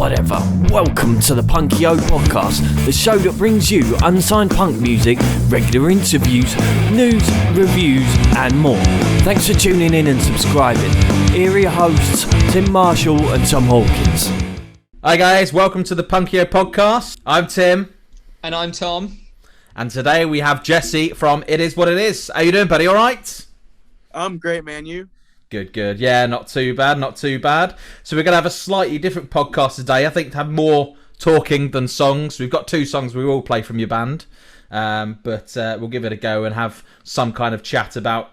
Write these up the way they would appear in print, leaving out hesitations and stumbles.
whatever. Welcome to the Punkio podcast, the show that brings you unsigned punk music, regular interviews, news, reviews, and more. Thanks for tuning in and subscribing. Here are your hosts, Tim Marshall and Tom Hawkins. Hi guys, welcome to the Punkio podcast. I'm Tim. And I'm Tom. And today we have Jesse from It Is What It Is. How you doing, buddy? All right? I'm great, man. You? Good. Yeah, not too bad. So we're going to have a slightly different podcast today. I think to have more talking than songs. We've got 2 songs we will play from your band. But we'll give it a go and have some kind of chat about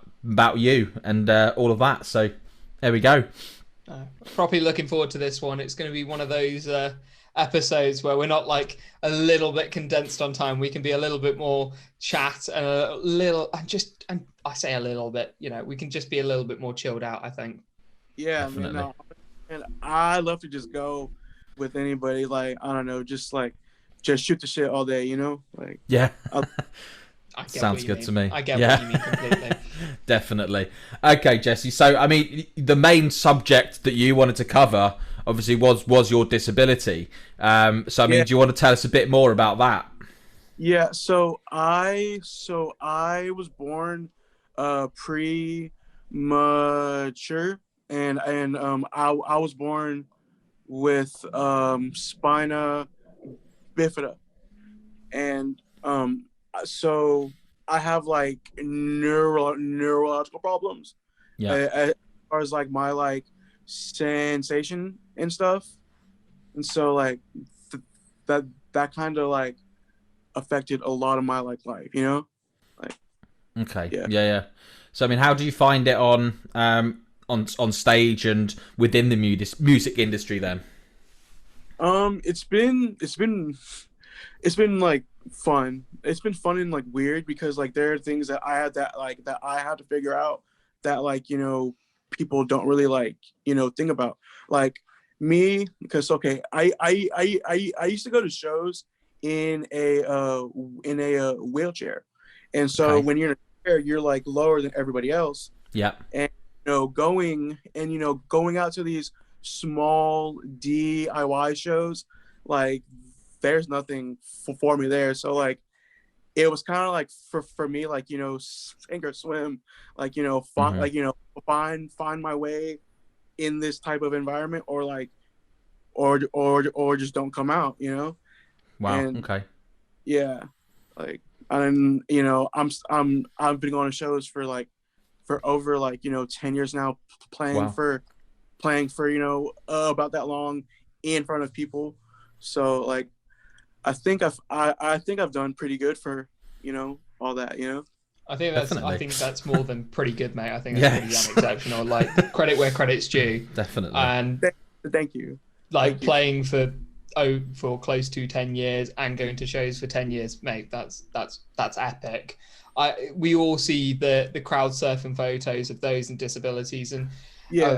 you and all of that. So there we go. Properly looking forward to this one. It's going to be one of those episodes where we're not like a little bit condensed on time. We can be a little bit more chat and a little, and I say a little bit, we can just be a little bit more chilled out, I think. Yeah, man, and I love to just go with anybody. Like, I don't know, just shoot the shit all day, Like, yeah. Sounds good to me. I get what you mean completely. Definitely. Okay, Jesse. So, I mean, the main subject that you wanted to cover, obviously, was your disability. Do you want to tell us a bit more about that? Yeah. So I was born premature, and I was born with spina bifida, and so I have like neurological problems. Yeah. As far as like my sensation and stuff, and so like that kind of like affected a lot of my life, Okay. Yeah. So I mean, how do you find it on stage and within the music industry then? It's been like fun. It's been fun and like weird because like there are things that I had that I had to figure out that people don't really think about, like me, because I used to go to shows in a wheelchair, and so when you're in a chair you're like lower than everybody else. Yeah. And going out to these small DIY shows, like there's nothing for me there, so like it was kind of like for me sink or swim, find my way in this type of environment, or just don't come out, Wow. And, okay. Yeah, like I've been going to shows for over 10 years now, playing for about that long in front of people. So like I think I've done pretty good for all that. I think that's more than pretty good, mate. I think Yes. that's pretty unexceptional. Like, credit where credit's due. Definitely. And thank you. Playing for close to 10 years and going to shows for 10 years, mate, that's epic. We all see the crowd surfing photos of those in disabilities and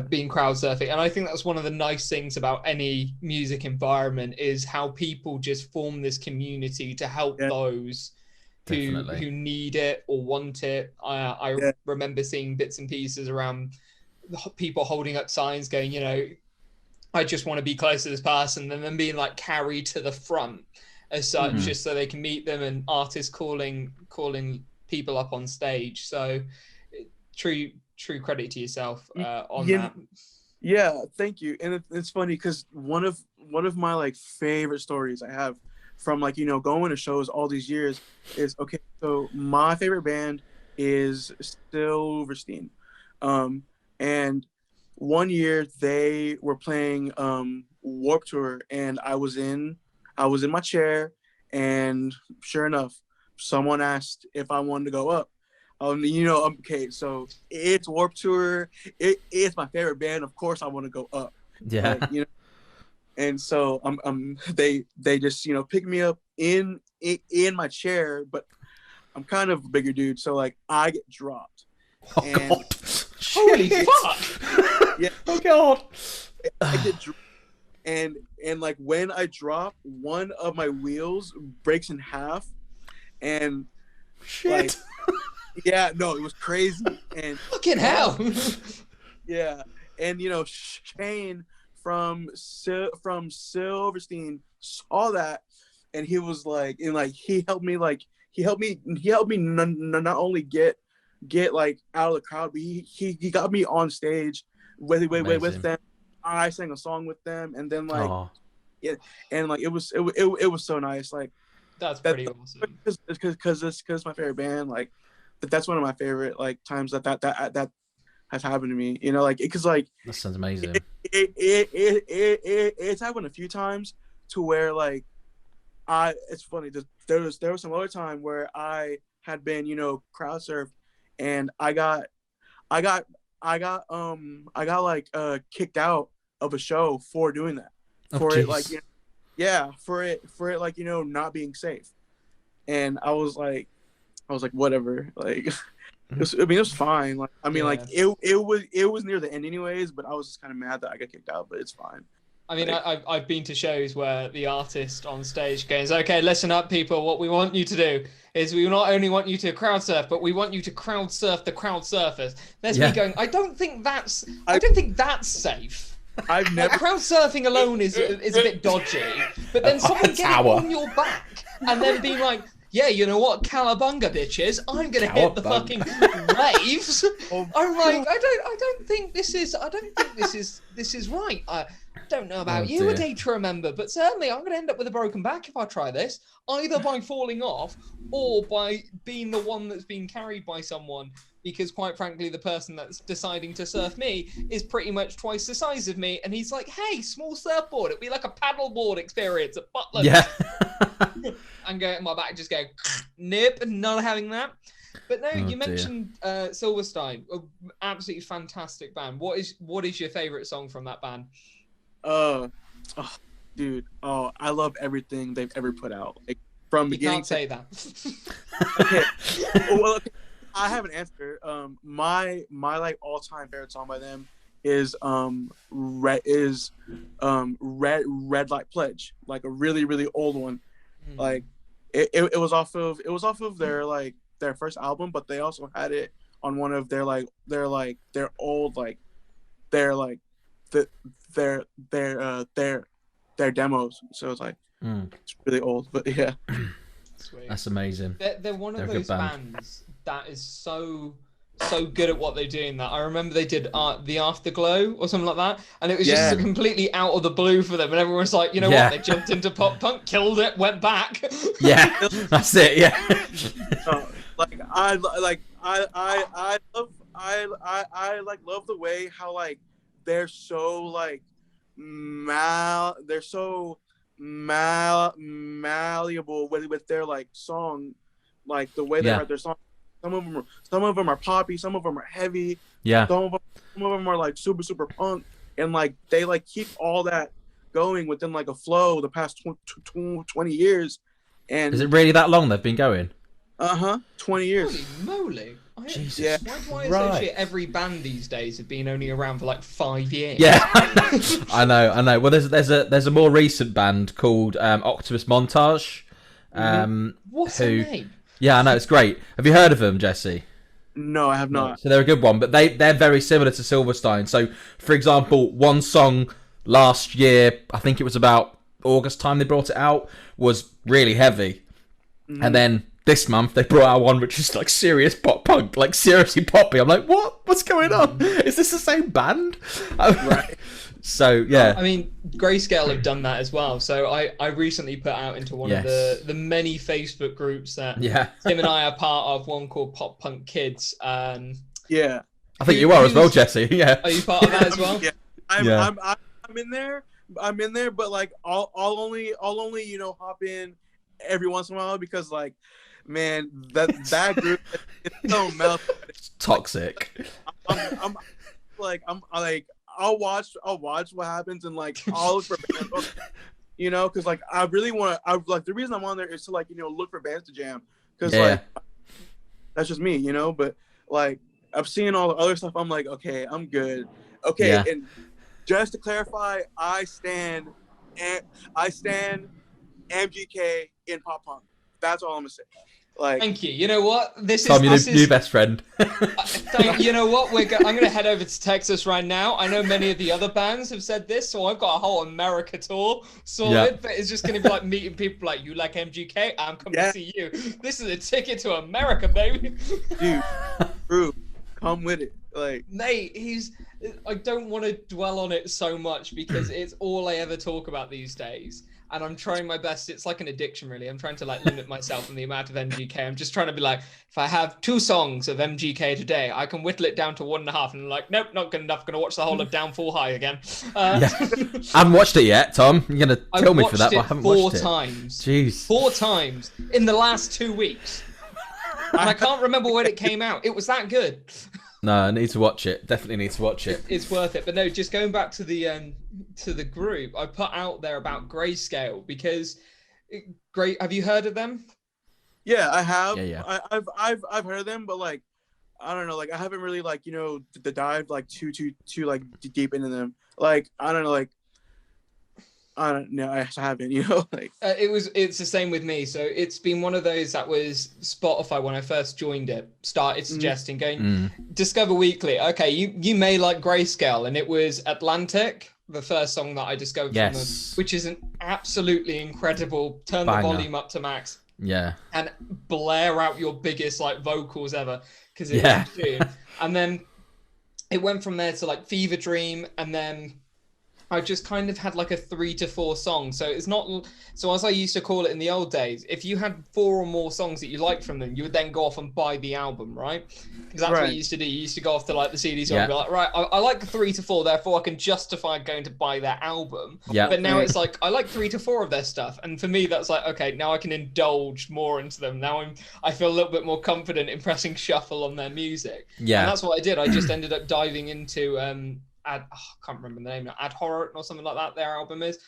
being crowd surfing, and I think that's one of the nice things about any music environment is how people just form this community to help those who need it or want it. I remember seeing bits and pieces around people holding up signs going, I just want to be close to this person, and then being like carried to the front as such, just so they can meet them, and artists calling people up on stage. So true credit to yourself on that. Yeah, thank you. And it's funny because one of my like favorite stories I have from going to shows all these years is, okay, so my favorite band is Silverstein, and one year they were playing Warped Tour, and I was in my chair, and sure enough, someone asked if I wanted to go up. Okay, so it's Warped Tour. It's my favorite band. Of course, I want to go up. Yeah. And so they just pick me up in my chair, but I'm kind of a bigger dude, so like I get dropped. Oh God! Holy fuck! Yeah. Oh God! I get dropped, and like when I drop, one of my wheels breaks in half, and Shit. yeah, no, it was crazy. And Fucking hell! yeah, and Shane from Silverstein saw that, and he was like, and like he helped me not only get like out of the crowd, but he got me on stage with them. I sang a song with them, and then like and like it was so nice. Like that's pretty awesome. Because it's my favorite band. Like that's one of my favorite like times that has happened to me. You know, like because like that sounds amazing. It's happened a few times to where like it's funny. There was some other time where I had been crowd surfed, and I got like kicked out of a show for doing that. For it like for it like not being safe. And I was like whatever, like it was fine. Like like it was near the end anyways, but I was just kind of mad that I got kicked out, but it's fine. I mean, I've been to shows where the artist on stage goes, okay, listen up, people. What we want you to do is we not only want you to crowd surf, but we want you to crowd surf the crowd surfers. There's me going, I don't think that's safe. I've never crowd surfing alone is a bit dodgy. But then someone getting on your back and then being like, yeah, you know what, Calabunga bitches, I'm gonna hit the fucking waves. I'm like, I don't think this is right. I don't know about you, a day to remember, but certainly I'm gonna end up with a broken back if I try this, either by falling off or by being the one that's being carried by someone, because quite frankly, the person that's deciding to surf me is pretty much twice the size of me, and he's like, hey, small surfboard, it'd be like a paddleboard experience at Butler. Yeah. And my back just go, nope, not having that. But no, you mentioned Silverstein, absolutely fantastic band. What is your favorite song from that band? Dude, I love everything they've ever put out. Like from beginning. You can't say that. Okay. Well, okay. I have an answer. My like all-time favorite song by them is Red Light Pledge, like a really really old one. Like it was off of their like their first album, but they also had it on one of their old like their demos. So it's like it's really old, but yeah. Sweet. That's amazing. They're one of those bands that is so good at what they do in that. I remember they did the Afterglow or something like that, and it was just completely out of the blue for them, and everyone's like, you know what? They jumped into pop punk, killed it, went back. Yeah, that's it. Yeah. I love the way how like they're so like malleable with their like song, like the way they write their song. Some of them are poppy, some of them are heavy. Yeah. Some of them are like super punk, and like they like keep all that going within like a flow the past 20 years. And is it really that long they've been going? 20 years. Holy moly! Jesus. Yeah. Why is actually every band these days have been only around for like 5 years? Yeah. I know. Well, there's a more recent band called Octopus Montage. What's their name? Yeah, I know, it's great. Have you heard of them, Jesse? No, I have not. So they're a good one, but they're very similar to Silverstein. So, for example, one song last year, I think it was about August time they brought it out, was really heavy. And then this month they brought out one which is like serious pop punk, like seriously poppy. I'm like, what? What's going on? Is this the same band? Right. So yeah, I mean, Grayscale have done that as well. So I recently put out into one of the many Facebook groups that Tim and I are part of, one called Pop Punk Kids. Yeah, I think you are as well, Jesse. Yeah, are you part of that as well? Yeah, I'm in there. But like I'll only hop in every once in a while because like, man, that group is so melted. It's toxic. I'll watch what happens and like I'll look for bands, because like I really want to. The reason I'm on there is to like look for bands to jam because like that's just me, But like I'm seeing all the other stuff, I'm like, okay, I'm good. Okay, and just to clarify, I stand MGK in pop punk. That's all I'm gonna say. Like, thank you. You know what? This Tom, is your new best friend. You know what? I'm going to head over to Texas right now. I know many of the other bands have said this, so I've got a whole America tour sorted. But it's just going to be like meeting people like, you like MGK? I'm coming to see you. This is a ticket to America, baby. dude, Drew, come with it. Like, mate, I don't want to dwell on it so much because it's all I ever talk about these days. And I'm trying my best. It's like an addiction, really. I'm trying to like limit myself and the amount of MGK. I'm just trying to be like, if I have 2 songs of MGK today, I can whittle it down to 1.5. And I'm like, nope, not good enough. Going to watch the whole of Downfall High again. I haven't watched it yet, Tom. You're going to kill me for that, but I haven't watched it. 4 times. Jeez. 4 times in the last 2 weeks. And I can't remember when it came out. It was that good. No, I need to watch it. Definitely need to watch it. It's worth it. But no, just going back to the group, I put out there about Grayscale because have you heard of them? yeah, I have. Yeah. I've heard of them, but like, I don't know. Like, I haven't really like, you know, the dive like too like deep into them. Like, I don't know. Like, I don't know. I haven't, you know, like It's the same with me. So it's been one of those that was Spotify when I first joined it, started suggesting going Discover Weekly. Okay, you may like Grayscale, and it was Atlantic, the first song that I discovered from them, which is an absolutely incredible. Turn the volume up to max. Yeah. And blare out your biggest like vocals ever because it's tune. And then it went from there to like Fever Dream, and then I just kind of had like a 3 to 4 songs. So it's not, so as I used to call it in the old days, if you had 4 or more songs that you liked from them, you would then go off and buy the album, right? Because that's what you used to do. You used to go off to like the CD store and be like, right, I like 3 to 4, therefore I can justify going to buy their album. Yeah. But now it's like, I like 3 to 4 of their stuff. And for me, that's like, okay, now I can indulge more into them. Now I feel a little bit more confident in pressing shuffle on their music. Yeah. And that's what I did. I just ended up diving into, I can't remember the name now, Ad Horror or something like that, their album is.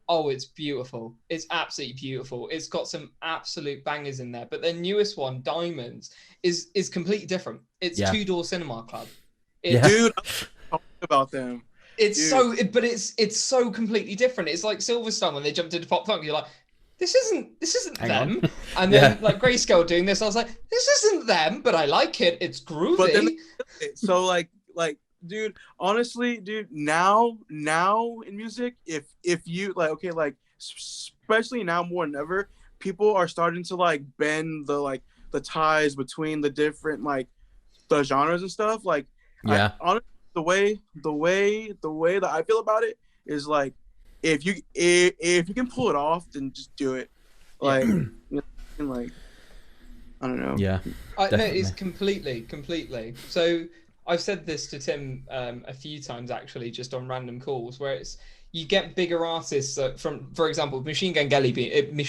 Oh, it's beautiful. It's absolutely beautiful. It's got some absolute bangers in there. But their newest one, Diamonds, is completely different. It's Two Door Cinema Club. Dude, I'm talking about them. It's so completely different. It's like Silverstone when they jumped into pop punk. You're like, this isn't them. And then like Grayscale doing this, I was like, this isn't them, but I like it. It's groovy. But then, so like. Dude, honestly, dude, now in music, if you like, okay, like especially now more than ever, people are starting to like bend the ties between the different like the genres and stuff. Like, honestly, the way that I feel about it is like, if you can pull it off, then just do it. Like, you know, like, I don't know. Yeah, no, it's completely. So I've said this to Tim a few times actually, just on random calls, where it's you get bigger artists from, for example, Machine Gun Kelly, get my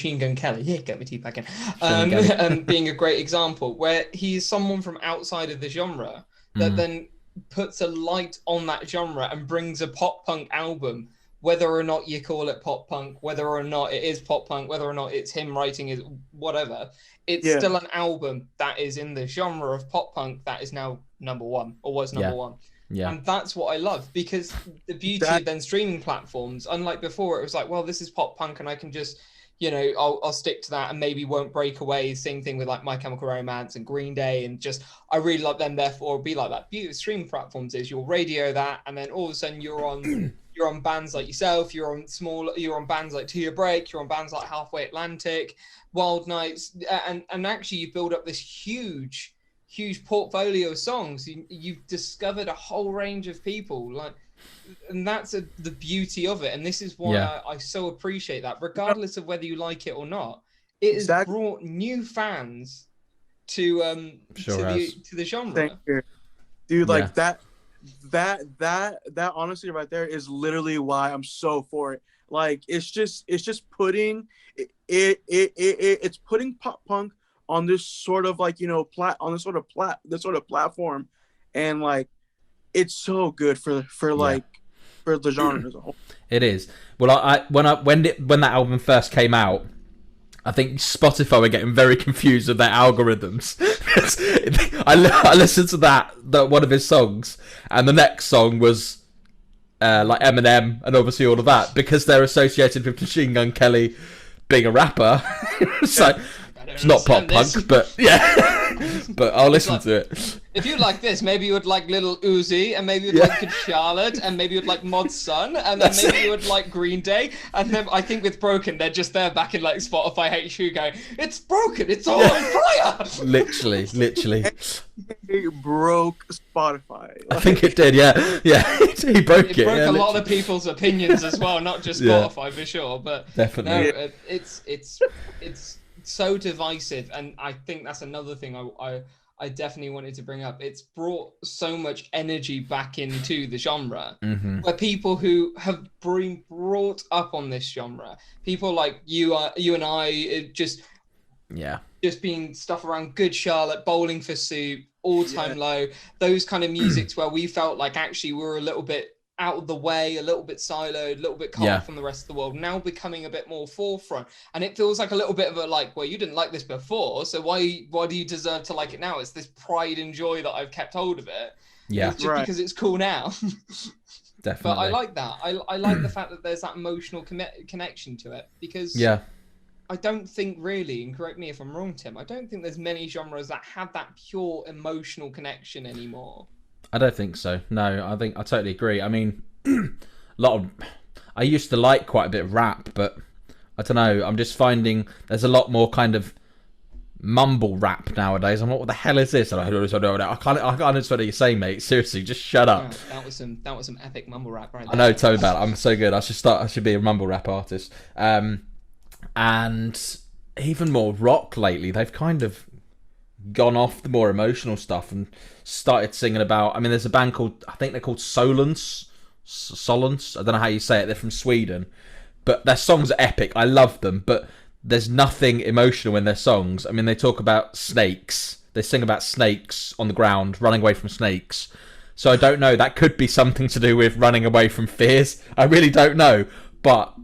teeth back in, being a great example, where he's someone from outside of the genre that then puts a light on that genre and brings a pop punk album, whether or not you call it pop punk, whether or not it is pop punk, whether or not it's him writing it, whatever, it's still an album that is in the genre of pop punk that is now number 1 or was number 1. Yeah. And that's what I love, because the beauty of then streaming platforms, unlike before, it was like, well, this is pop punk and I can just, you know, I'll stick to that and maybe won't break away. Same thing with like My Chemical Romance and Green Day, and just, I really love them, therefore be like that. Beauty of streaming platforms is you'll radio that, and then all of a sudden you're on bands like yourself, you're on bands like To Your Break, you're on bands like Halfway Atlantic, Wild Nights, and actually you build up this huge portfolio of songs. You've discovered a whole range of people, like, and that's the beauty of it. And this is why I so appreciate that, regardless of whether you like it or not. It has brought new fans to the genre. Thank you. Dude, like that honestly right there is literally why I'm so for it. Like, it's just putting it's putting pop punk on this sort of like, you know, this sort of platform, and like, it's so good for the genre as a whole. It is. Well, when that album first came out, I think Spotify were getting very confused with their algorithms. I listened to that one of his songs, and the next song was like Eminem, and obviously all of that, because they're associated with Machine Gun Kelly being a rapper. So It's not pop this. punk, but yeah. But I'll listen to it. If you like this, maybe you would like Little Uzi, and maybe you'd like Good Charlotte, and maybe you'd like Mod Sun, and then maybe you would like Green Day, and then I think with Broken, they're just there back in like Spotify HQ going, it's broken, it's all on fire! Literally. It broke Spotify. I think it did, yeah. He broke it. It broke a lot literally. of people's opinions as well, not just Spotify for sure, but Definitely. no, it's so divisive, and I think that's another thing I definitely wanted to bring up. It's brought so much energy back into the genre, where people who have been brought up on this genre, people like you and I, just being stuff around Good Charlotte, Bowling for Soup, All Time Low, those kind of musics where we felt like actually we were a little bit out of the way, a little bit siloed, a little bit cut off from the rest of the world, now becoming a bit more forefront. And it feels like a little bit of a like, well, you didn't like this before, so why do you deserve to like it now? It's this pride and joy that I've kept hold of it. Yeah. It's just because it's cool now. Definitely. But I like that. I like the fact that there's that emotional connection to it, because I don't think really, and correct me if I'm wrong, Tim, I don't think there's many genres that have that pure emotional connection anymore. I don't think so. No, I totally agree. I mean, I used to like quite a bit of rap, but I don't know. I'm just finding there's a lot more kind of mumble rap nowadays. I'm like, what the hell is this? I can't understand what you're saying, mate. Seriously, just shut up. That was some epic mumble rap right there. I know, tell me about it. I'm so good. I should be a mumble rap artist. And even more rock lately. They've kind of gone off the more emotional stuff and started singing about, I mean, there's a band called, I think they're called Solence, I don't know how you say it, they're from Sweden, but their songs are epic. I love them, but there's nothing emotional in their songs. I mean, they talk about snakes, they sing about snakes on the ground, running away from snakes. So I don't know, that could be something to do with running away from fears. I really don't know, but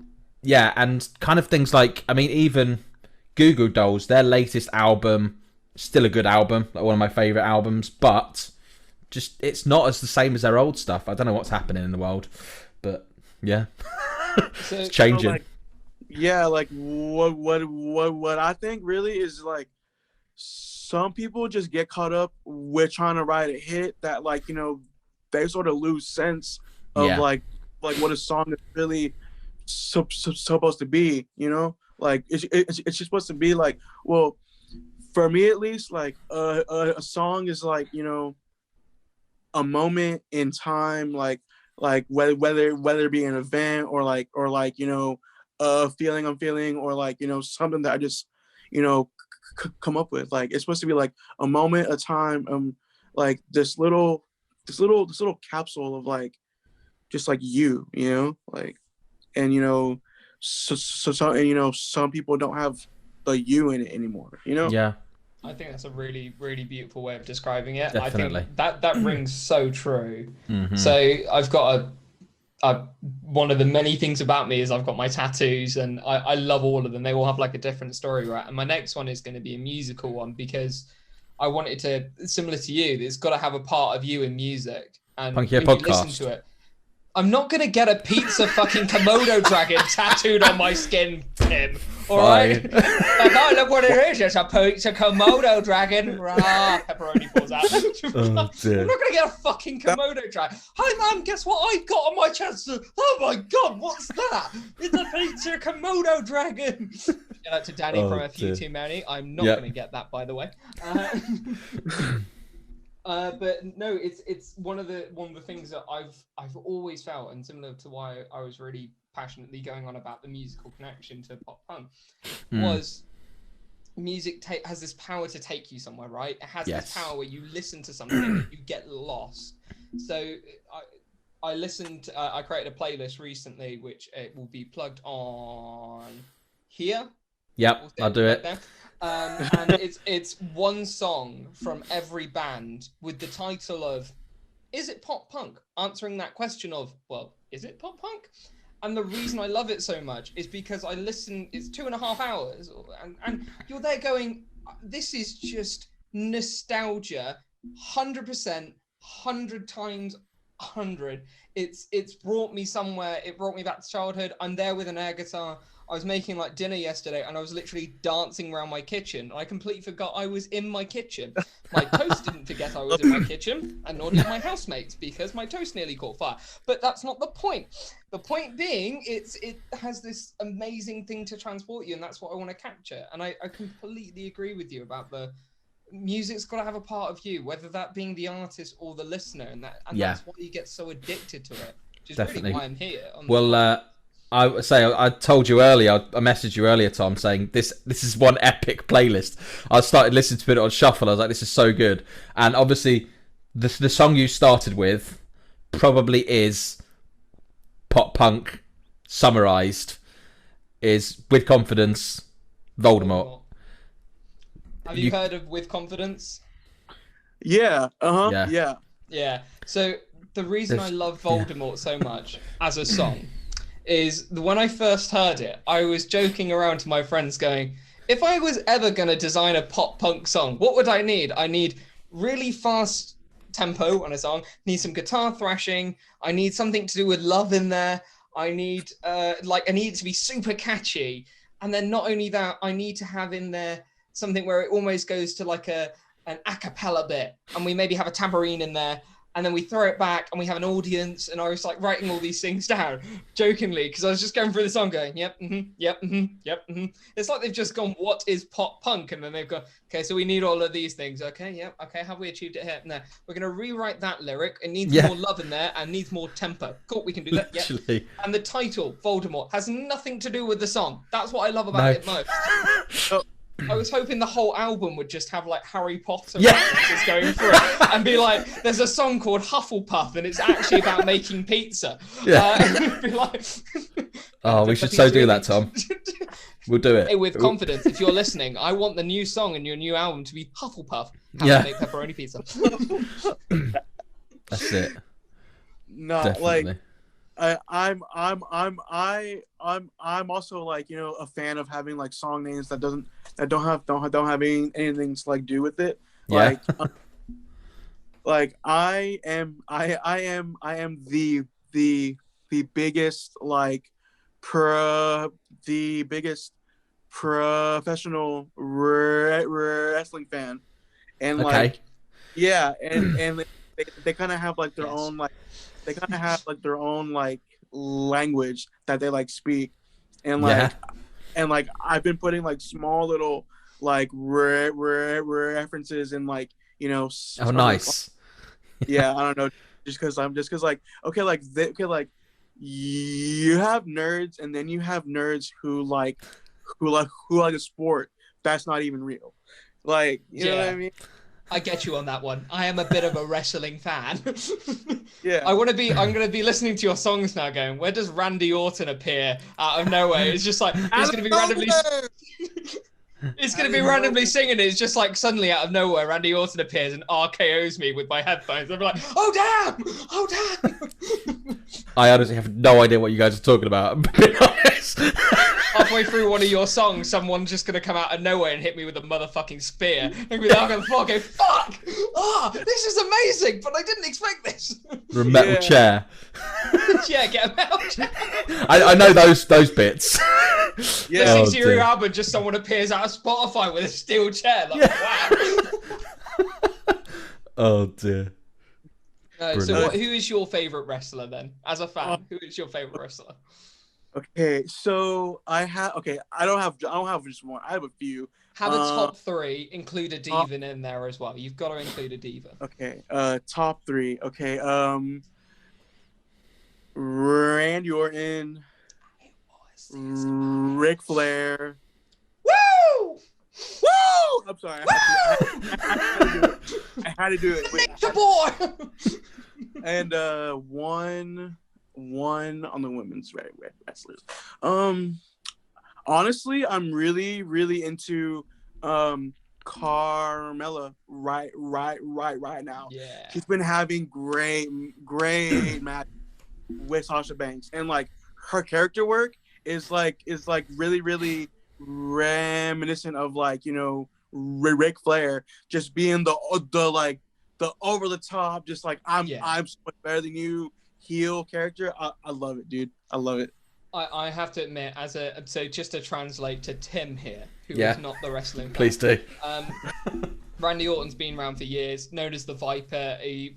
yeah, and kind of things like, I mean, even Goo Goo Dolls, their latest album, still a good album, like one of my favourite albums, but just it's not as the same as their old stuff. I don't know what's happening in the world, but yeah, it's changing. What I think really is like some people just get caught up with trying to write a hit that, like, you know, they sort of lose sense of like what a song is really supposed to be, you know, like it's just supposed to be like, well, for me at least, like a song is like, you know, a moment in time, like whether it be an event or like you know, a feeling I'm feeling, or like, you know, something that I just, you know, come up with. Like it's supposed to be like a moment, a time, like this little capsule of like just like you know, like, and you know, so and you know, some people don't have the you in it anymore, you know. Yeah, I think that's a really, really beautiful way of describing it. Definitely. I think that rings so true. So I've got one of the many things about me is I've got my tattoos, and I love all of them. They all have like a different story, right? And my next one is going to be a musical one, because I want it to, similar to you, it's got to have a part of you in music. And Punkio when podcast. you listen to it, I'm not going to get a pizza fucking Komodo dragon tattooed on my skin, Tim. All right? Like, oh, look what it is. It's a pizza Komodo dragon. Rah, pepperoni falls out. I'm not going to get a fucking Komodo dragon. Hi, man, guess what I got on my chest? Oh, my God, what's that? It's a pizza Komodo dragon. Shout out to Danny from A Few Too Many. I'm not going to get that, by the way. But no, it's one of the things that I've always felt, and similar to why I was really passionately going on about the musical connection to pop punk, was music has this power to take you somewhere, right? It has this power where you listen to something and you get lost. So I listened, I created a playlist recently, which it will be plugged on here. Yep, I'll do it. There. And it's one song from every band with the title of, is it pop punk? Answering that question of, well, is it pop punk? And the reason I love it so much is because I listen, it's 2.5 hours, and you're there going, this is just nostalgia, 100%, 100 times 100. It's brought me somewhere. It brought me back to childhood. I'm there with an air guitar. I was making like dinner yesterday and I was literally dancing around my kitchen. I completely forgot I was in my kitchen. My toast didn't forget I was in my kitchen, and nor did my housemates, because my toast nearly caught fire. But that's not the point. The point being, it has this amazing thing to transport you, and that's what I want to capture. And I completely agree with you about the music's got to have a part of you, whether that being the artist or the listener, and that's why you get so addicted to it, which is Definitely. really why I'm here. I told you earlier, I messaged you earlier, Tom, saying this is one epic playlist. I started listening to it on shuffle. I was like, this is so good. And obviously, the song you started with probably is pop punk summarized, is With Confidence, Voldemort. Have you heard of With Confidence? Yeah. Yeah. Yeah. So the reason I love Voldemort so much as a song is when I first heard it, I was joking around to my friends going, if I was ever going to design a pop punk song, what would I need? I need really fast tempo on a song, need some guitar thrashing, I need something to do with love in there, I need I need it to be super catchy, and then not only that, I need to have in there something where it almost goes to like an a cappella bit, and we maybe have a tambourine in there, and then we throw it back and we have an audience. And I was like writing all these things down jokingly, because I was just going through the song going, yep, yep, yep. It's like they've just gone, what is pop punk? And then they've gone, okay, so we need all of these things. Okay, yep, okay, have we achieved it here? No, we're going to rewrite that lyric. It needs more love in there and needs more tempo. Cool, we can do that. Yep. And the title, Voldemort, has nothing to do with the song. That's what I love about it most. I was hoping the whole album would just have like Harry Potter references going through it, and be like, there's a song called Hufflepuff and it's actually about making pizza. Be like, we should so do that, Tom. We'll do it. Hey, with confidence, if you're listening, I want the new song and your new album to be Hufflepuff. How to make pepperoni pizza. That's it. No, Definitely. I'm also like, you know, a fan of having like song names that don't have anything to like do with it. Yeah. Like I am the biggest biggest professional wrestling fan, and like and they kind of have like their own like. They kind of have like their own like language that they like speak, and like and like I've been putting like small little like references in like, you know. Oh, nice. Yeah, I don't know, just because like okay, like you have nerds, and then you have nerds who like a sport that's not even real, like, you know what I mean. I get you on that one. I am a bit of a wrestling fan. Yeah. I'm going to be listening to your songs now going, where does Randy Orton appear out of nowhere? It's just like, it's going to be randomly... It's going to be randomly singing. It's just like suddenly out of nowhere, Randy Orton appears and RKOs me with my headphones. I'm like, oh damn! Oh damn! I honestly have no idea what you guys are talking about. To be honest. Halfway through one of your songs, someone's just going to come out of nowhere and hit me with a motherfucking spear. And be like, I'm going to fuck! Ah, this is amazing, but I didn't expect this. Or a metal chair. Yeah, get a metal chair. I know those bits. Yeah. Listening to your album, just someone appears out of Spotify with a steel chair. Like, wow. Oh dear. So who is your favourite wrestler then? As a fan, who is your favourite wrestler? Okay, so I don't have just one. I have a few. Have a top three, include a diva in there as well. You've got to include a diva. Okay, top three. Okay, Randy Orton, Ric Flair. Woo! Woo! I'm sorry. I had to do it. Nick the boy. And one on the women's wrestlers. Honestly, I'm really into Carmella right now. Yeah. She's been having great match with Sasha Banks, and like her character work is really reminiscent of, like, you know, Ric Flair, just being the the over the top, just like I'm so much better than you heel character. I love it, dude. I love it. I have to admit, so just to translate to Tim here, who is not the wrestling fan. Please do. Randy Orton's been around for years, known as the Viper. He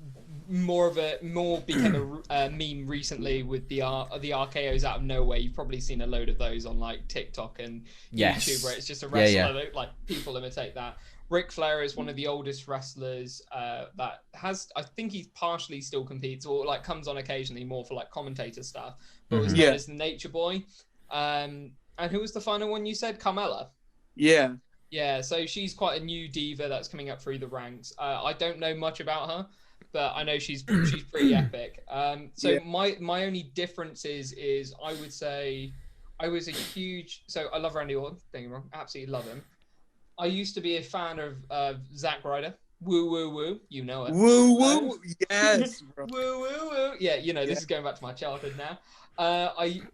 became a meme recently with the RKO's out of nowhere. You've probably seen a load of those on like TikTok and YouTube, where it's just a wrestler that, like, people imitate that. Ric Flair is one of the oldest wrestlers that has, I think he partially still competes or like comes on occasionally more for like commentator stuff, but was known as the Nature Boy. And who was the final one you said? Carmella. Yeah. Yeah, so she's quite a new diva that's coming up through the ranks. I don't know much about her, but I know she's pretty epic. My only difference is I would say I was a huge, so I love Randy Orton, don't get me wrong, absolutely love him. I used to be a fan of Zack Ryder. Woo, woo, woo. You know it. Woo, woo. Yes, bro. Woo, woo, woo. Yeah, you know, this is going back to my childhood now.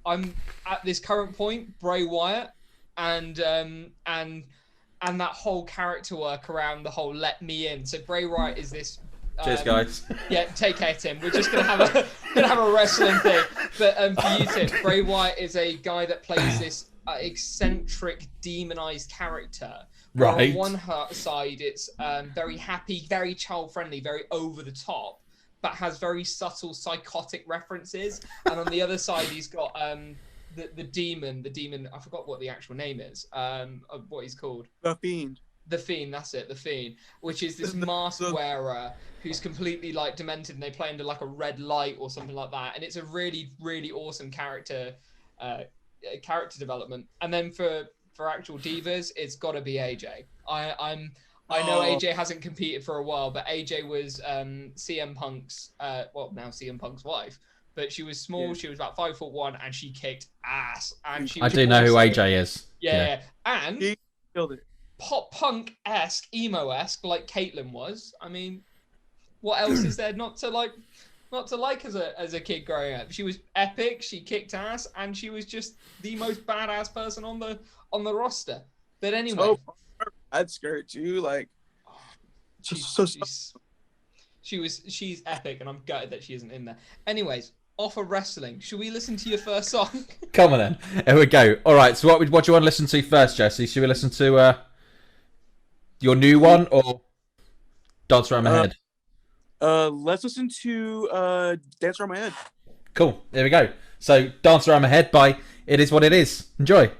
I'm at this current point, Bray Wyatt, and that whole character work around the whole let me in. So Bray Wyatt is this... Cheers, guys. Yeah, take care, Tim. We're just gonna have a wrestling thing. But for you, Tim, Bray Wyatt is a guy that plays this eccentric, demonized character. Right. On one side, it's very happy, very child-friendly, very over the top, but has very subtle psychotic references. And on the other side, he's got the demon. I forgot what the actual name is. Of what he's called. The Fiend. The Fiend, that's it, the Fiend, which is this mask wearer who's completely like demented, and they play under like a red light or something like that. And it's a really, really awesome character development. And then for actual divas, it's got to be AJ. I know AJ hasn't competed for a while, but AJ was CM Punk's now CM Punk's wife. But she was small. She was about 5'1", and she kicked ass. And I do know who AJ is. Yeah. And he killed it. Pop punk-esque, emo-esque, like Caitlyn was. I mean, what else is there not to like as a kid growing up? She was epic. She kicked ass, and she was just the most badass person on the roster. But anyway, I'd skirt too. Like, she's epic, and I'm gutted that she isn't in there. Anyways, off of wrestling, should we listen to your first song? Come on then. Here we go. All right. So what do you want to listen to first, Jesse? Should we listen to your new one or Dance Around My Head? Let's listen to Dance Around My Head. Cool. There we go. So Dance Around My Head by It Is What It Is. Enjoy.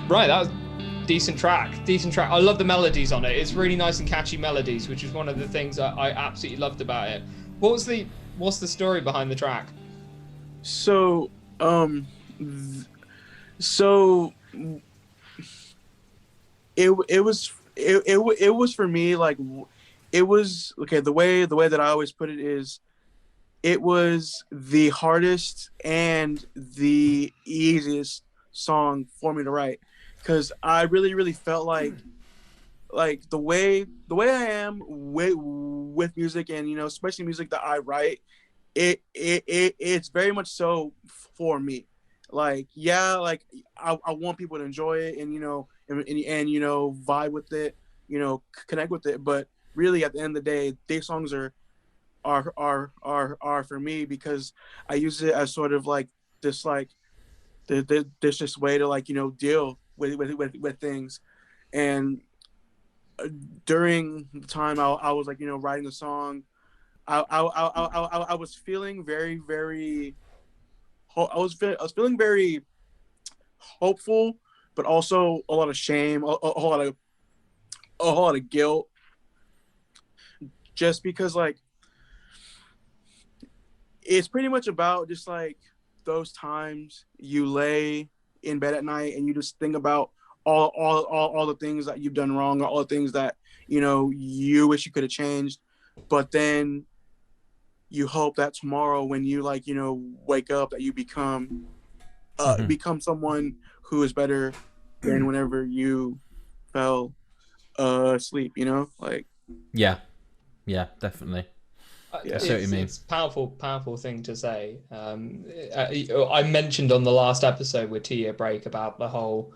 Right, that was decent track. I love the melodies on it. It's really nice and catchy melodies, which is one of the things that I absolutely loved about it. What's the story behind the track? So, so it was for me like it was okay. The way that I always put it is it was the hardest and the easiest song for me to write because I really felt like the way I am with music and especially music that I write it's very much so for me. Like yeah, like I want people to enjoy it and and vibe with it, connect with it. But really, at the end of the day, these songs are for me because I use it as sort of like this this just way to deal with things. And during the time I was writing the song, I was feeling very I was feeling very hopeful, but also a lot of shame, a whole lot of guilt, just because it's pretty much about just those times you lay in bed at night and you just think about all the things that you've done wrong, or all the things that you wish you could have changed, but then you hope that tomorrow when you wake up that you become someone who is better than whenever you fell asleep. Yeah, definitely. Yeah. I see what you mean. It's powerful thing to say. I mentioned on the last episode with Tia Break about the whole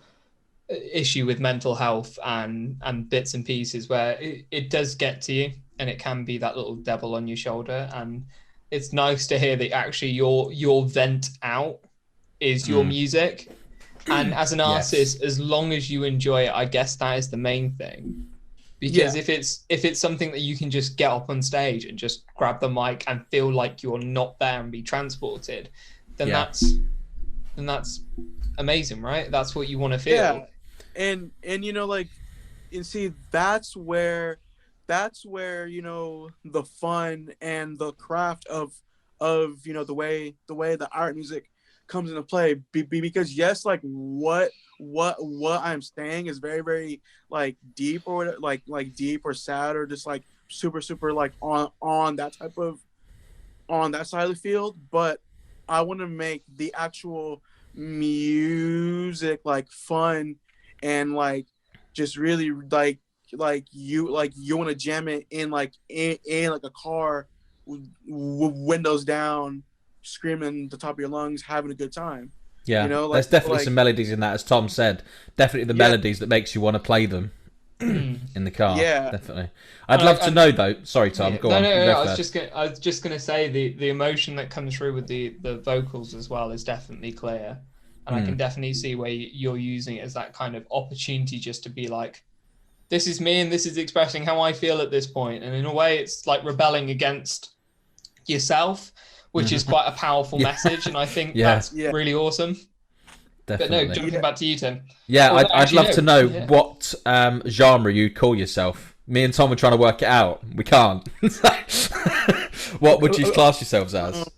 issue with mental health and bits and pieces where it does get to you and it can be that little devil on your shoulder. And it's nice to hear that actually your vent out is your music. And as an artist, as long as you enjoy it, I guess that is the main thing. Because if it's something that you can just get up on stage and just grab the mic and feel like you're not there and be transported, then that's amazing, right? That's what you want to feel. Yeah, and and see that's where the fun and the craft of the way the art music comes into play. Because yes, what I'm saying is very deep, or whatever, deep or sad, or just super on that type of on that side of the field. But I want to make the actual music fun and just really you want to jam it in in a car, windows down, screaming the top of your lungs, having a good time. Yeah, there's definitely some melodies in that, as Tom said. Definitely the melodies that makes you want to play them in the car. Yeah, definitely. I'd love to know though. Sorry, Tom. Go on. No. I was just gonna say the emotion that comes through with the vocals as well is definitely clear, and I can definitely see where you're using it as that kind of opportunity just to be like, this is me and this is expressing how I feel at this point, and in a way, it's like rebelling against yourself, which is quite a powerful message, and I think that's really awesome. Definitely. But no, jumping back to you, Tim. Yeah, I'd love to know what genre you'd call yourself. Me and Tom are trying to work it out. We can't. What would you class yourselves as?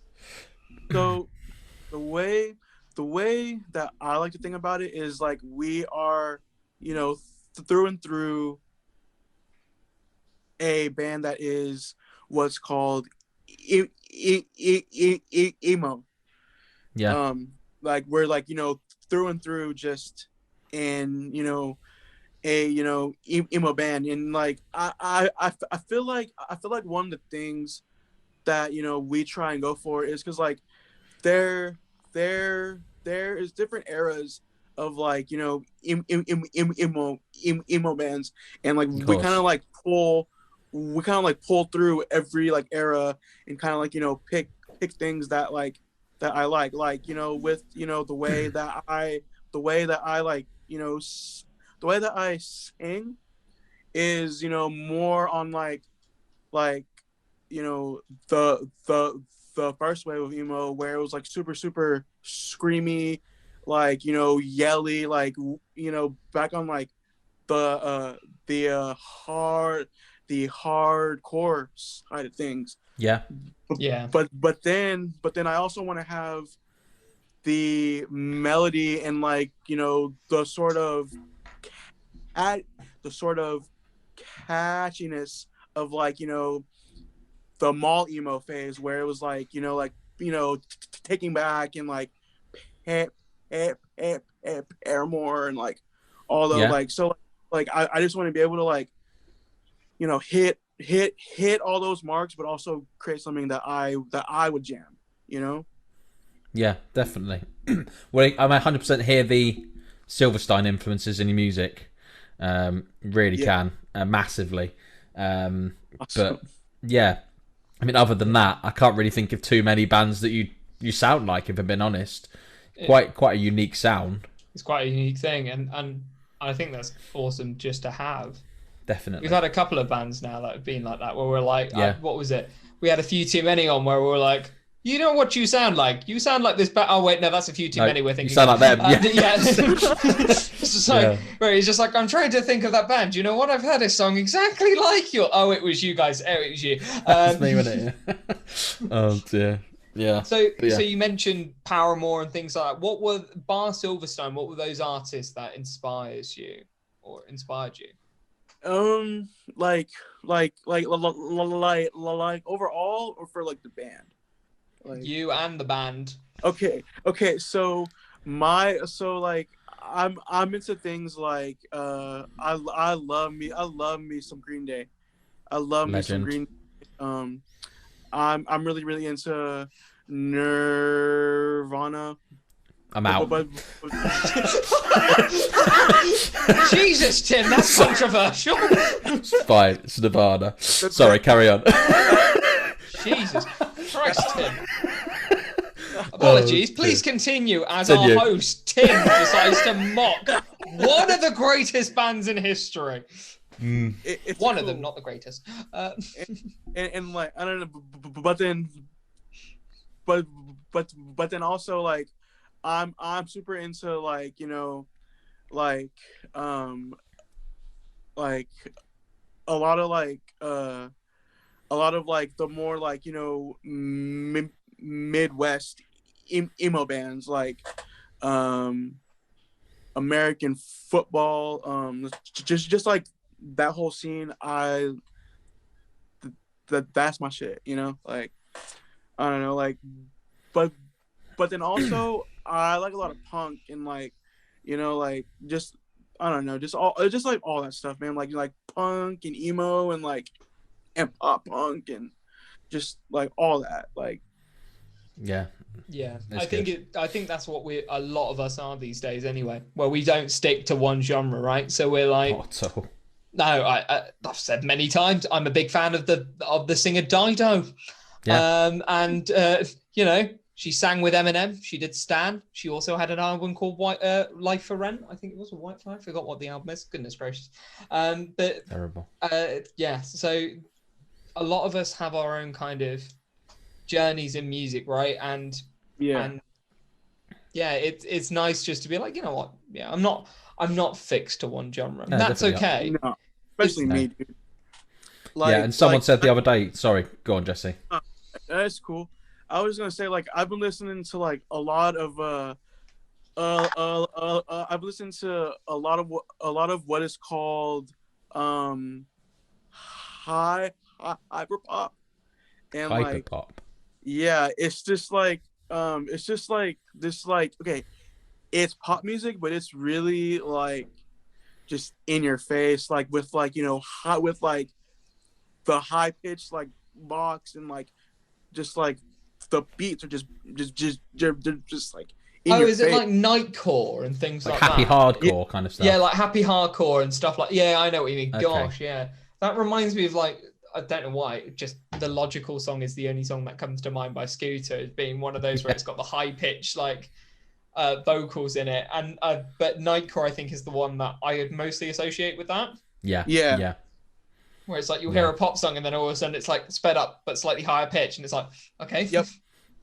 So the way that I like to think about it is we are, through and through a band that is what's called emo. Yeah. We're through and through just in a emo band, and I feel like one of the things that we try and go for is because there is different eras of emo bands, and we kind of pull through every era and kind of pick things that that I like with the way that I the way that I sing is more on the first wave of emo, where it was super screamy, like, you know, yelly, like, you know, back on like the hardcore side of things. Yeah. Yeah. But then I also want to have the melody and, like, you know, the sort of catchiness of, like, you know, the mall emo phase, where it was like, you know, taking back and like Paramore and like all the Yeah. like, so like I just want to be able to, like, you know, hit all those marks, but also create something that I would jam, you know. Yeah, definitely. Well, I 100% hear the Silverstein influences in your music. Really Yeah. can, massively. Awesome. But yeah, I mean, other than that, I can't really think of too many bands that you sound like, if I'm being honest. Quite a unique sound. It's quite a unique thing, and I think that's awesome just to have. Definitely. We've had a couple of bands now that have been like that, where we're like, Yeah. what was it? We had A Few Too Many on, where we were like, you know what you sound like? You sound like this. Oh wait, no, that's A Few Too Many. We're thinking. You sound like them. Yeah. It's just like, right, it's just like, I'm trying to think of that band. You know what? I've heard a song exactly like you. Oh, it was you guys. Oh, it was you. That's me, wasn't it? Oh dear. Yeah. So Yeah. so you mentioned Paramore and things like that. What were bar Silverstein? What were those artists that inspired you? Like overall, or for like the band, like You and the band. okay, so like I'm into things like I love me some Green Day. I love me some Legend. Green Day. I'm really into Nirvana. I'm out. Jesus, Tim, that's controversial. It's fine. It's Nirvana. Sorry, carry on. Jesus Christ, Tim. Apologies. Please continue as our host, Tim, decides to mock one of the greatest bands in history. It's one cool. of them, not the greatest. And like, I don't know, but then also, like, I'm super into, like, you know, like a lot of like the more, like, you know, Midwest emo bands, like American football, just like that whole scene. That's my shit, you know, like, I don't know, like, but then also I like a lot of punk and, like, you know, like, just, I don't know, just like all that stuff, man, like punk and emo and like and pop punk and just like all that, like. Yeah, I think that's what a lot of us are these days anyway, where we don't stick to one genre, right? So we're like, no, I've said many times, I'm a big fan of the singer Dido. And you know, she sang with Eminem, she did Stan, she also had an album called Life for Rent, I think it was, a White Fly, I forgot what the album is, goodness gracious. But terrible. Yeah, so a lot of us have our own kind of journeys in music, right? And it's nice just to be like, you know what, I'm not fixed to one genre. No, that's okay. No, especially me, dude. Like, and someone said the other day, sorry, go on, Jesse. That's cool. I was gonna say, like, I've been listening to like a lot of I've listened to a lot of what is called hyper pop, and like, pop. Yeah, it's just like this, like, okay, it's pop music, but it's really like just in your face, like, with, like, you know, with like the high pitched, like, box, and like just like the beats are just like in your is it face. like nightcore and things like happy that? hardcore kind of stuff? Yeah, like happy hardcore and stuff like. Yeah, I know what you mean. Okay. Gosh, yeah, that reminds me of, like, I don't know why, just the Logical song is the only song that comes to mind by Scooter as being one of those where it's got the high pitched, like, vocals in it, and but Nightcore, I think, is the one that I mostly associate with that. Yeah. Where it's like you'll hear a pop song and then all of a sudden it's like sped up but slightly higher pitch, and it's like, okay. Yep.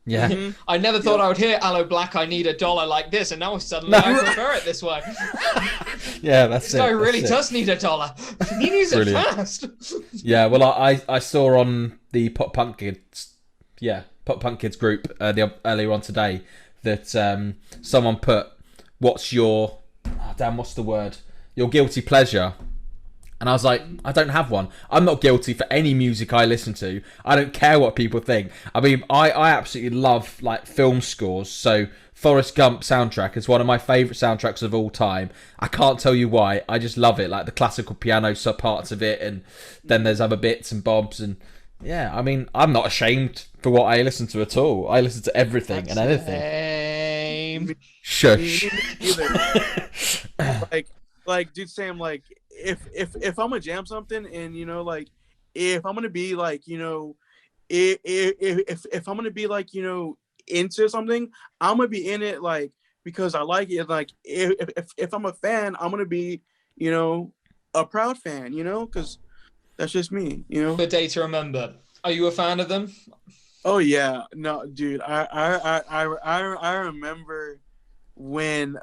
Yeah. I never thought I would hear Aloe Black, I Need a Dollar like this, and now suddenly I prefer it this way. Yeah, that's This guy it. really that's it. does need a dollar. He needs it Brilliant. fast. Yeah, well, I saw on the Pop Punk Kids, Pop Punk Kids group earlier on today that someone put, what's your, what's the word? Your guilty pleasure. And I was like, I don't have one. I'm not guilty for any music I listen to. I don't care what people think. I mean, I absolutely love like film scores. So Forrest Gump soundtrack is one of my favourite soundtracks of all time. I can't tell you why. I just love it. Like the classical piano sub parts of it, and then there's other bits and bobs. And yeah, I mean, I'm not ashamed for what I listen to at all. I listen to everything and anything. Shush. Like, dude, Sam, like, if I'm gonna jam something, and you know, like, if I'm gonna be like, you know, if I'm gonna be like, you know, into something, I'm gonna be in it like because I like it. Like, if I'm a fan, I'm gonna be, you know, a proud fan, you know, because that's just me, you know. Good day to remember. Are you a fan of them? Oh yeah, no, dude, I remember when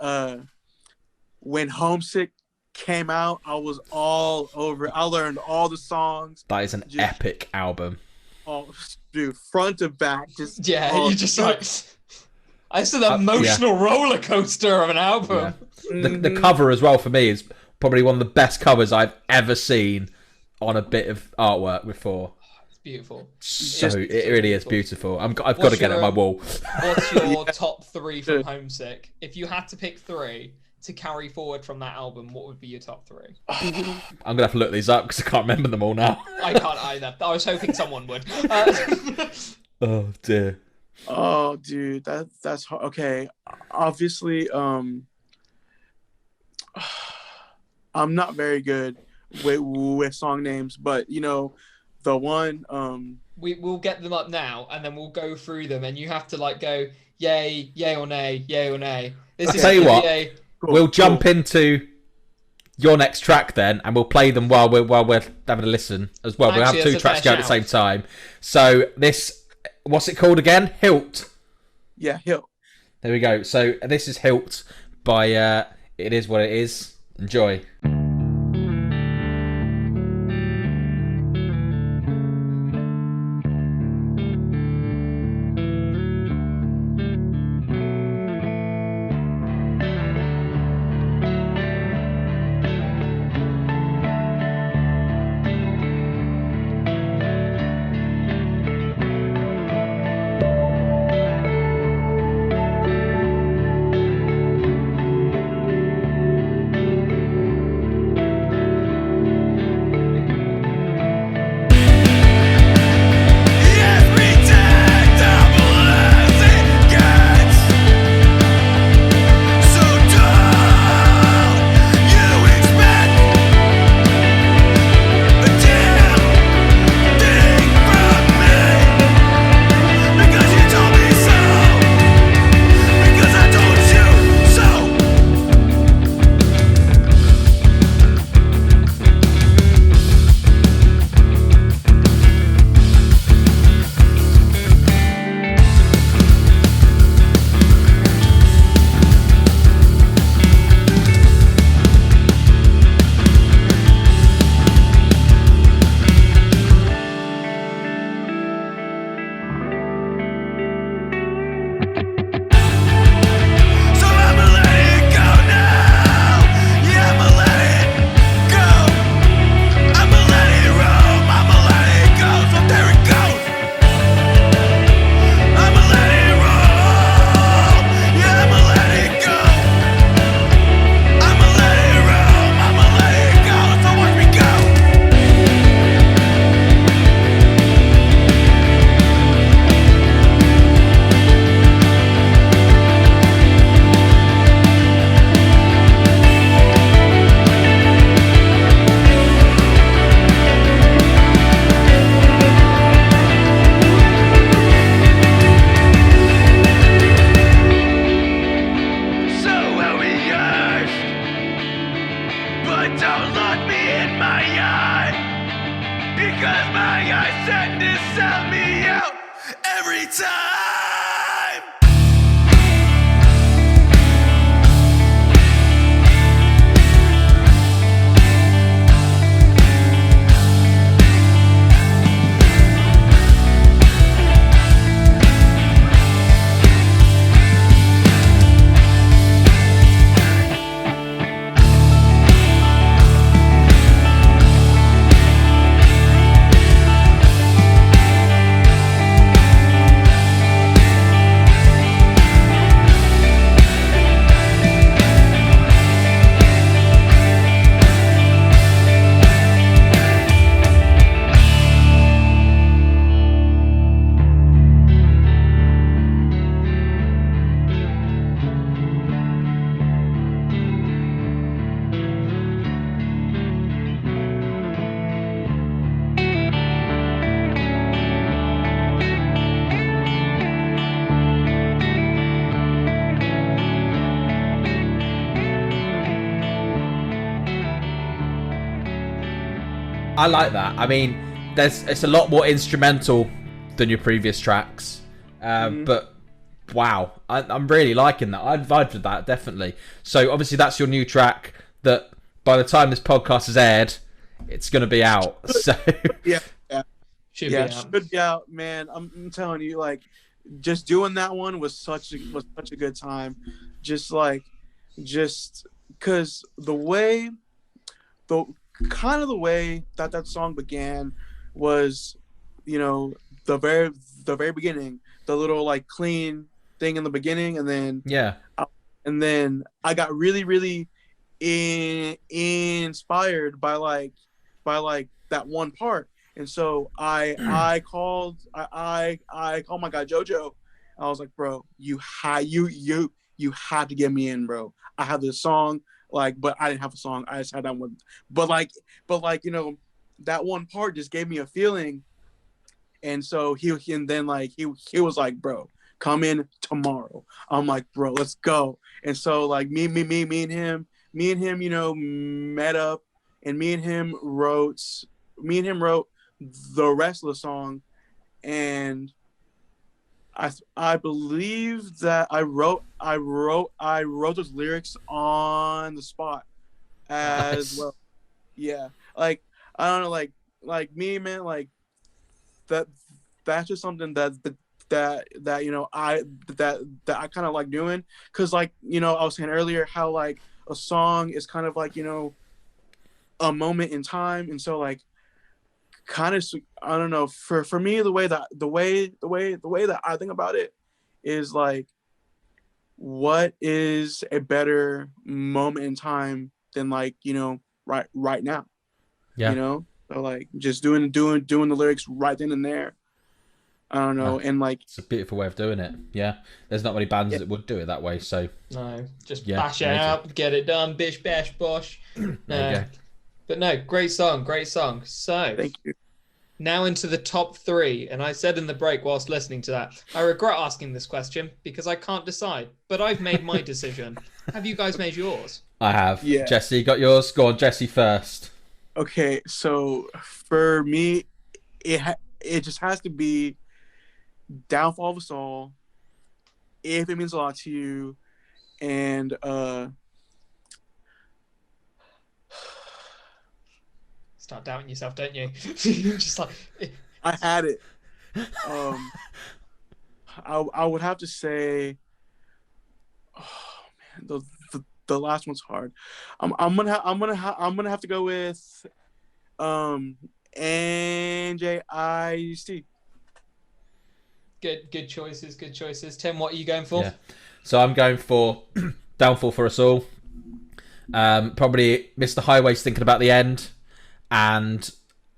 Homesick came out, I was all over it. I learned all the songs. That is an epic album. Oh, dude, front to back, just you just like. It's an emotional roller coaster of an album. Yeah. The cover as well for me is probably one of the best covers I've ever seen on a bit of artwork before. It's beautiful. So it really is beautiful. I've got to get it on my wall. What's your top 3 from Homesick? If you had to pick 3 to carry forward from that album, what would be your top 3? I'm gonna have to look these up because I can't remember them all now. I can't either. I was hoping someone would. Oh dear. Oh, dude, that's hard. Okay. Obviously, I'm not very good with song names, but you know, the one we'll get them up now, and then we'll go through them, and you have to like go yay or nay, yay or nay. I'll tell you what. We'll jump into your next track then, and we'll play them while we're having a listen as well. We'll have 2 tracks going at the same time. So this, what's it called again? Hilt. Yeah, Hilt. There we go. So this is Hilt by It Is What It Is. Enjoy. I like that. I mean, it's a lot more instrumental than your previous tracks, but wow, I'm really liking that. I'd vibe with that, definitely. So obviously that's your new track that by the time this podcast is aired, it's going to be out. So Yeah. Should be out. Should be out, man. I'm telling you, like, just doing that one was such a good time. Just because the way that song began was, the very beginning, the little like clean thing in the beginning, and then I got really, really inspired by that one part. And so I called my guy Jojo. I was like, bro, you had to get me in, bro. I have this song, but I didn't have a song. I just had that one. But that one part just gave me a feeling. And so he was like, bro, come in tomorrow. I'm like, bro, let's go. And so me and him, met up, and me and him wrote the rest of the song. And I believe that I wrote those lyrics on the spot as well. Yeah, I don't know, me, man, that's just something that I kind of like doing, because I was saying earlier how a song is kind of a moment in time, and so kind of, I don't know, for me, the way that I think about it is what is a better moment in time than right now. So just doing the lyrics right then and there. I don't know, and it's a beautiful way of doing it. Yeah, there's not many bands that would do it that way. So no, just bash it out, get it done, bish bash bosh. No. But no, great song. So thank you. Now into the top 3, and I said in the break whilst listening to that, I regret asking this question because I can't decide, but I've made my decision. Have you guys made yours? I have. Yeah. Jesse, got yours? Go on, Jesse first. Okay, so for me, it just has to be Downfall of Us All, If It Means a Lot to You, and start doubting yourself, don't you? Just I had it. I would have to say, oh man, the last one's hard. I'm gonna have to go with NJIT. Good choices. Tim, what are you going for? Yeah. So I'm going for Downfall for Us All. Probably Mr. Highway's Thinking About the End. And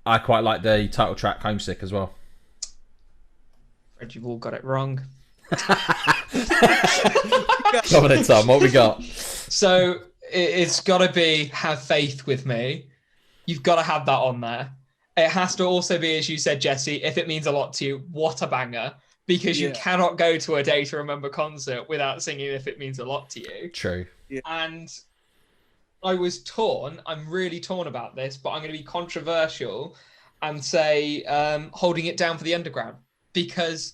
I quite like the title track, Homesick, as well. Fred, you've all got it wrong. Come on, Tom, what we got? So it's got to be Have Faith With Me. You've got to have that on there. It has to also be, as you said, Jesse, If It Means a Lot to You, what a banger. Because you cannot go to a Day to Remember concert without singing If It Means a Lot to You. True. Yeah. And I was torn. I'm really torn about this, but I'm going to be controversial and say Holding It Down for the Underground, because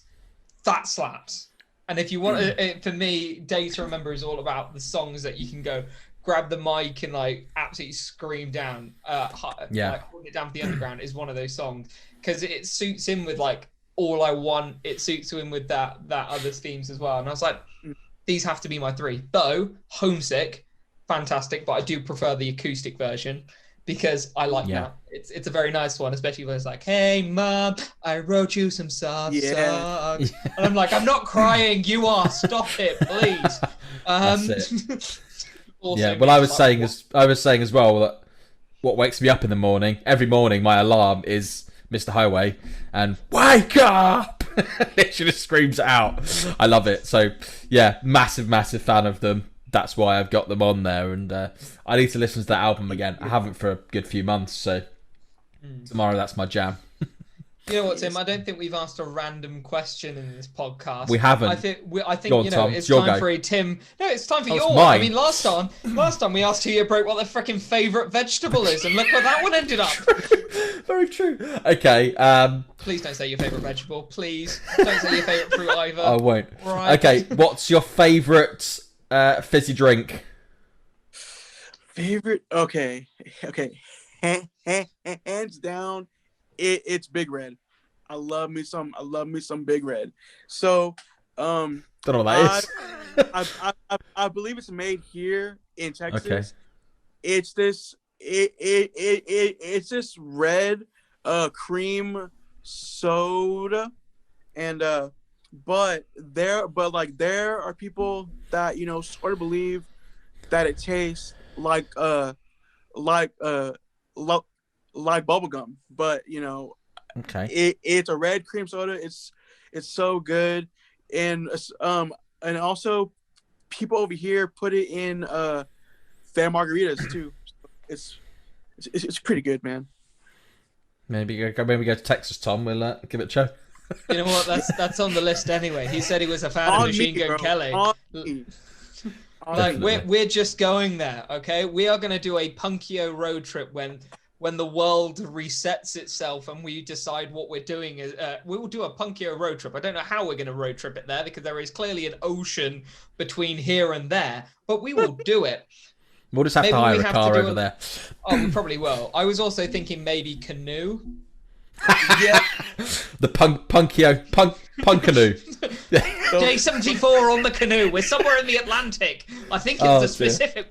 that slaps. And if you want it, for me, Day to Remember is all about the songs that you can go grab the mic and absolutely scream down. Holding It Down for the Underground is one of those songs because it suits in with All I Want. It suits in with that other themes as well. And I was like, these have to be my 3. Though Homesick, fantastic, but I do prefer the acoustic version because I like that. It's a very nice one, especially when it's hey mom, I wrote you some soft songs. And I'm like, I'm not crying, you are. Stop it, please. That's it. Well, I was saying as well that what wakes me up in the morning, every morning my alarm is Mr. Highway and wake up. Literally screams it out. I love it. So yeah, massive fan of them. That's why I've got them on there, and I need to listen to that album again. I haven't for a good few months, so tomorrow that's my jam. You know what, Tim? I don't think we've asked a random question in this podcast. We haven't. I think Go on, Tom. it's It's your time go. for a Tim. No, it's time for It's yours. mine. I mean, last time we asked Tia Broke what their freaking favourite vegetable is, and look where that one ended up. Very true. Okay. Please don't say your favourite vegetable. Please don't say your favourite fruit either. I won't. Right. Okay. What's your favourite fizzy drink? Favorite? Okay. Hands down, it's Big Red. I love me some Big Red. So, Don't know what that is. I believe it's made here in Texas. Okay. It's this red cream soda, and but there are people that sort of believe that it tastes like bubble gum, but Okay. it's a red cream soda. It's so good, and also people over here put it in their margaritas too. It's pretty good, man. Maybe go to Texas, Tom. We'll give it a show. You know what? That's on the list anyway. He said he was a fan of Machine Gun Kelly. Like we're just going there, okay? We are going to do a Punkio road trip when the world resets itself and we decide what we're doing. We will do a Punkio road trip. I don't know how we're going to road trip it there because there is clearly an ocean between here and there, but we will do it. We'll just have to hire a car over there. Oh, we probably will. I was also thinking maybe canoe. Yeah. The Punkio canoe. J74 on the canoe. We're somewhere in the Atlantic. I think it's the specific.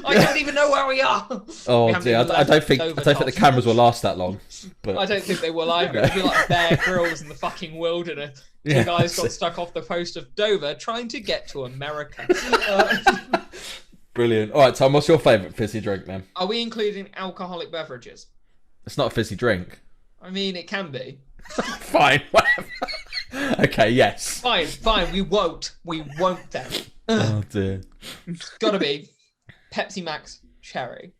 I don't even know where we are. Oh dear, I don't think the cameras will last that long. But I don't think they will either. It'll be like Bear Grylls in the fucking wilderness. Two guys got stuck off the coast of Dover trying to get to America. Brilliant. All right, Tom, what's your favourite fizzy drink then? Are we including alcoholic beverages? It's not a fizzy drink. I mean, it can be. Fine, whatever. Okay, yes. Fine. We won't then. Oh dear. It's gotta be Pepsi Max Cherry.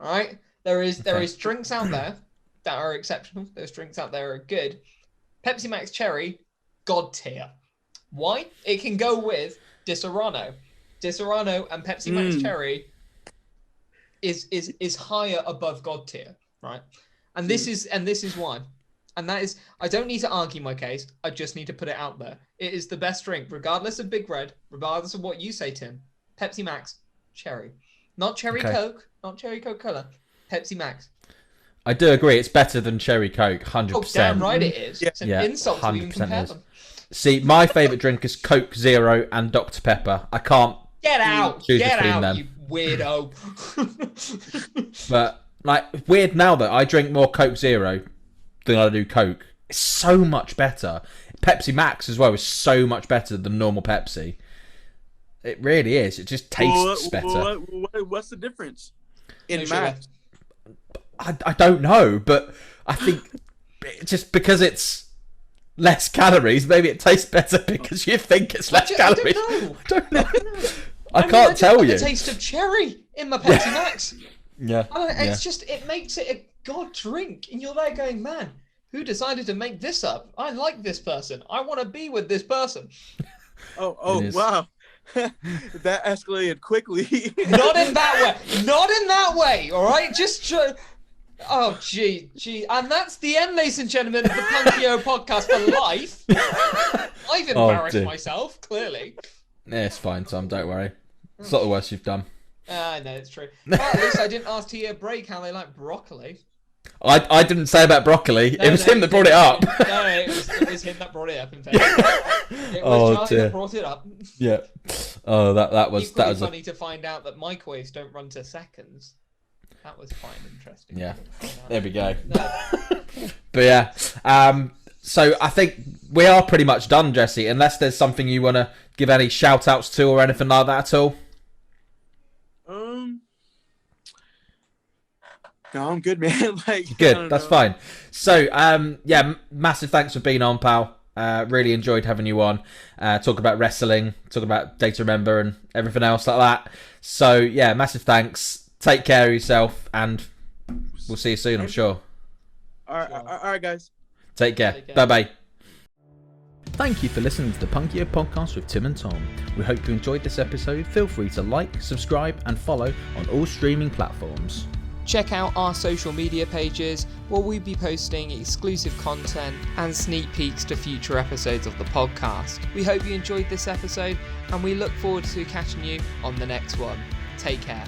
All right. There is drinks out there that are exceptional. Those drinks out there are good. Pepsi Max Cherry, god tier. Why? It can go with Disaronno. Disaronno and Pepsi Max Cherry is higher above god tier, right? And this is why. And that is, I don't need to argue my case. I just need to put it out there. It is the best drink, regardless of Big Red, regardless of what you say, Tim. Pepsi Max Cherry. Not Cherry Coke, not Cherry Coca-Cola. Pepsi Max. I do agree. It's better than Cherry Coke, 100%. Oh, damn right it is. It's an insult to even 100% compare is. them. See, my favourite drink is Coke Zero and Dr. Pepper. I can't Get out, choose between them. you weirdo. But, weird now that I drink more Coke Zero than I do Coke. It's so much better. Pepsi Max as well is so much better than normal Pepsi. It really is. It just tastes better. What's the difference in Max? I don't know, but I think just because it's less calories, maybe it tastes better because you think it's less calories. I don't know. I can't tell you. The taste of cherry in my Pepsi Max. Yeah. It's just, it makes it a god drink. And you're there going, man, who decided to make this up? I like this person. I want to be with this person. Oh, wow. That escalated quickly. Not in that way, all right? Oh, gee. And that's the end, ladies and gentlemen, of the Punkio podcast for life. I've embarrassed myself, clearly. Yeah, it's fine, Tom. Don't worry. It's not the worst you've done. No, it's true. But at least I didn't ask Tia Break how they like broccoli. I didn't say about broccoli. It was him that brought it up. No, it was him that brought it up, in fact. It was Charlie that brought it up. Yeah. Oh, that was funny to find out that microwaves don't run to seconds. That was quite interesting. Yeah. There we go. But yeah. So I think we are pretty much done, Jesse, unless there's something you want to give any shout outs to or anything like that at all. No, I'm good, man. Good, that's fine. So, massive thanks for being on, pal. Really enjoyed having you on. Talk about wrestling, talk about Day to Remember and everything else like that. So, yeah, massive thanks. Take care of yourself, and we'll see you soon, I'm sure. All right, guys. Take care. Take care. Bye-bye. Thank you for listening to the Punkio podcast with Tim and Tom. We hope you enjoyed this episode. Feel free to like, subscribe and follow on all streaming platforms. Check out our social media pages where we'll be posting exclusive content and sneak peeks to future episodes of the podcast. We hope you enjoyed this episode and we look forward to catching you on the next one. Take care.